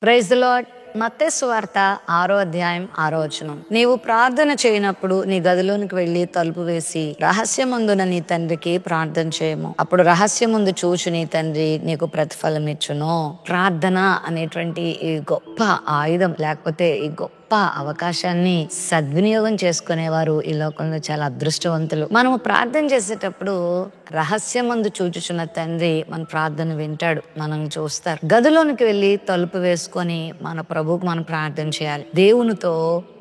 Praise the lord. మత్తయి సువార్త 6వ అధ్యాయం 6వ వచనం. నీవు ప్రార్థన చేయనప్పుడు నీ గదిలోనికి వెళ్లి తలుపు వేసి రహస్యమందున నీ తండ్రికి ప్రార్థన చేయము. అప్పుడు రహస్యమందు చూచు నీ తండ్రి నీకు ప్రతిఫలం ఇచ్చును. ప్రార్థన అనేటువంటి ఈ గొప్ప ఆయుధం, లేకపోతే ఈ గొప్ప అవకాశాన్ని సద్వినియోగం చేసుకునేవారు ఈ లోకంలో చాలా అదృష్టవంతులు. మనము ప్రార్థన చేసేటప్పుడు రహస్యమందు చూచుచున్న తండ్రి మన ప్రార్థన వింటాడు, మనల్ని చూస్తారు. గదిలోనికి వెళ్ళి తలుపు వేసుకొని మన ప్రభువుకు మనం ప్రార్థన చేయాలి. దేవునితో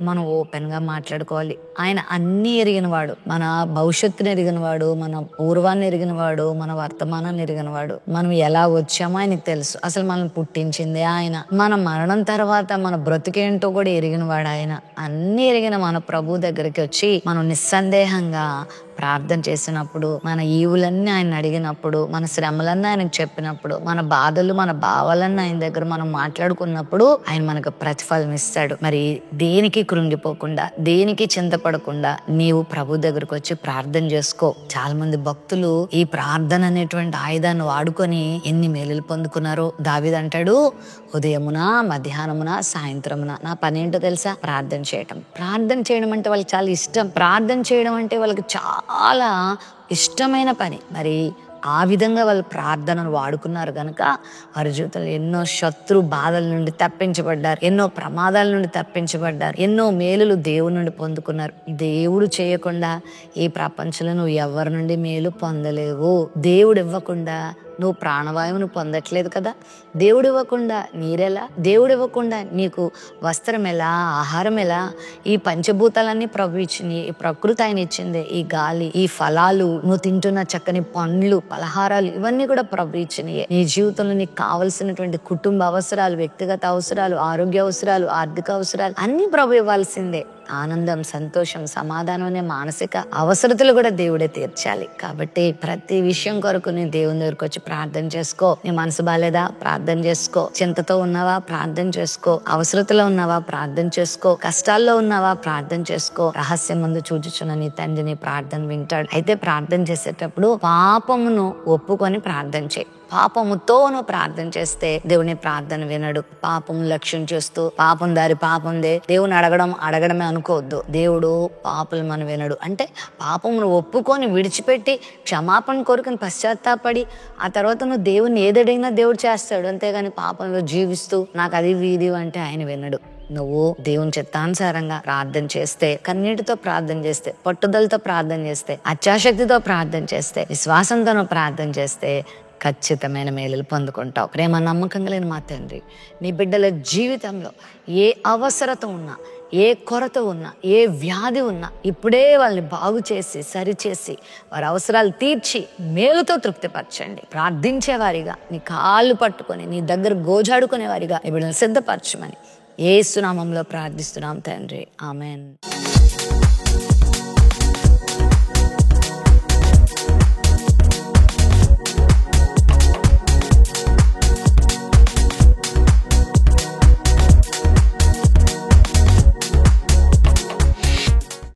మనం ఓపెన్ గా మాట్లాడుకోవాలి. ఆయన అన్ని ఎరిగిన వాడు, మన భవిష్యత్తుని ఎరిగిన వాడు, మన పూర్వాన్ని ఎరిగిన వాడు, మన వర్తమానాన్ని ఎరిగిన వాడు. మనం ఎలా వచ్చామో ఆయనకు తెలుసు. అసలు మనం పుట్టించిందే ఆయన. మన మరణం తర్వాత మన బ్రతికేంటో కూడా ఎరిగిన వాడు ఆయన. అన్ని ఎరిగిన మన ప్రభు దగ్గరికి వచ్చి మనం నిస్సందేహంగా ప్రార్థన చేసినప్పుడు, మన ఈవులన్నీ ఆయన అడిగినప్పుడు, మన శ్రమలన్నీ ఆయనకు చెప్పినప్పుడు, మన బాధలు మన భావాలన్నీ ఆయన దగ్గర మనం మాట్లాడుకున్నప్పుడు ఆయన మనకు ప్రతిఫలం ఇస్తాడు. మరి దేనికి కృంగిపోకుండా, దేనికి చింతపడకుండా నీవు ప్రభు దగ్గరకు వచ్చి ప్రార్థన చేసుకో. చాలా మంది భక్తులు ఈ ప్రార్థన అనేటువంటి ఆయుధాన్ని వాడుకొని ఎన్ని మేలులు పొందుకున్నారో. దావీదు అంటాడు, ఉదయమున, మధ్యాహ్నమున, సాయంత్రమున నా పనేంటో తెలుసా? ప్రార్థన చేయటం. ప్రార్థన చేయడం అంటే వాళ్ళకి చాలా ఇష్టం. ప్రార్థన చేయడం అంటే వాళ్ళకి చాలా ఇష్టమైన పని. మరి ఆ విధంగా వాళ్ళు ప్రార్థనను వాడుకున్నారు గనుక వారి జీవితంలో ఎన్నో శత్రు బాధల నుండి తప్పించబడ్డారు, ఎన్నో ప్రమాదాల నుండి తప్పించబడ్డారు, ఎన్నో మేలులు దేవుడి నుండి పొందుకున్నారు. దేవుడు చేయకుండా ఈ ప్రపంచంలో నువ్వు ఎవరి నుండి మేలు పొందలేవు. దేవుడు ఇవ్వకుండా నువ్వు ప్రాణవాయువును పొందట్లేదు కదా. దేవుడు ఇవ్వకుండా నీరెలా? దేవుడు ఇవ్వకుండా నీకు వస్త్రం ఎలా, ఆహారం ఎలా? ఈ పంచభూతాలన్నీ ప్రభు ఇచ్చింది, ఈ ప్రకృతి ఆయన ఇచ్చింది. ఈ గాలి, ఈ ఫలాలు, నువ్వు తింటున్న చక్కని పండ్లు, పలహారాలు, ఇవన్నీ కూడా ప్రభు ఇచ్చినయే. నీ జీవితంలో నీకు కావలసినటువంటి కుటుంబ అవసరాలు, వ్యక్తిగత అవసరాలు, ఆరోగ్య అవసరాలు, ఆర్థిక అవసరాలు అన్ని ప్రభు ఇవ్వాల్సిందే. ఆనందం, సంతోషం, సమాధానం అనే మానసిక అవసరతలు కూడా దేవుడే తీర్చాలి. కాబట్టి ప్రతి విషయం కొరకు నీ దేవుని దగ్గరకు వచ్చి ప్రార్థన చేసుకో. నీ మనసు బాలేదా? ప్రార్థన చేసుకో. చింతతో ఉన్నావా? ప్రార్థన చేసుకో. అవసరతలో ఉన్నావా? ప్రార్థన చేసుకో. కష్టాల్లో ఉన్నావా? ప్రార్థన చేసుకో. రహస్యం ముందు చూచుచున్న నీ తండ్రి నీ ప్రార్థన వింటాడు. అయితే ప్రార్థన చేసేటప్పుడు పాపమును ఒప్పుకొని ప్రార్థన చేయి. పాపముతో నువ్వు ప్రార్థన చేస్తే దేవుని ప్రార్థన వినడు. పాపం లక్ష్యం చేస్తూ పాపం దారి పాపందే దేవుని అడగడమే అనుకోవద్దు. దేవుడు పాపలు మనం వినడు. అంటే పాపమును ఒప్పుకొని విడిచిపెట్టి క్షమాపణ కోరుకుని పశ్చాత్తాపడి ఆ తర్వాత నువ్వు దేవుని ఏదడిగినా దేవుడు చేస్తాడు. అంతేగాని పాపంలో జీవిస్తూ నాకు అది వీధి అంటే ఆయన వినడు. నువ్వు దేవుని చిత్తానుసారంగా ప్రార్థన చేస్తే, కన్నీటితో ప్రార్థన చేస్తే, పట్టుదలతో ప్రార్థన చేస్తే, అత్యాశక్తితో ప్రార్థన చేస్తే, విశ్వాసంతో ప్రార్థన చేస్తే ఖచ్చితమైన మేలులు పొందుకుంటావు. ప్రేమ నమ్మకం కలిగిన మా తండ్రి, నీ బిడ్డల జీవితంలో ఏ అవసరత ఉన్నా, ఏ కొరత ఉన్నా, ఏ వ్యాధి ఉన్నా ఇప్పుడే వాళ్ళని బాగు చేసి, సరిచేసి, వారి అవసరాలు తీర్చి మేలుతో తృప్తిపరచండి. ప్రార్థించేవారిగా, నీ కాళ్ళు పట్టుకొని నీ దగ్గర గోజాడుకునేవారిగా నీ బిడ్డలను సిద్ధపరచమని యేసు నామములో ప్రార్థిస్తున్నాం తండ్రి. ఆమెన్.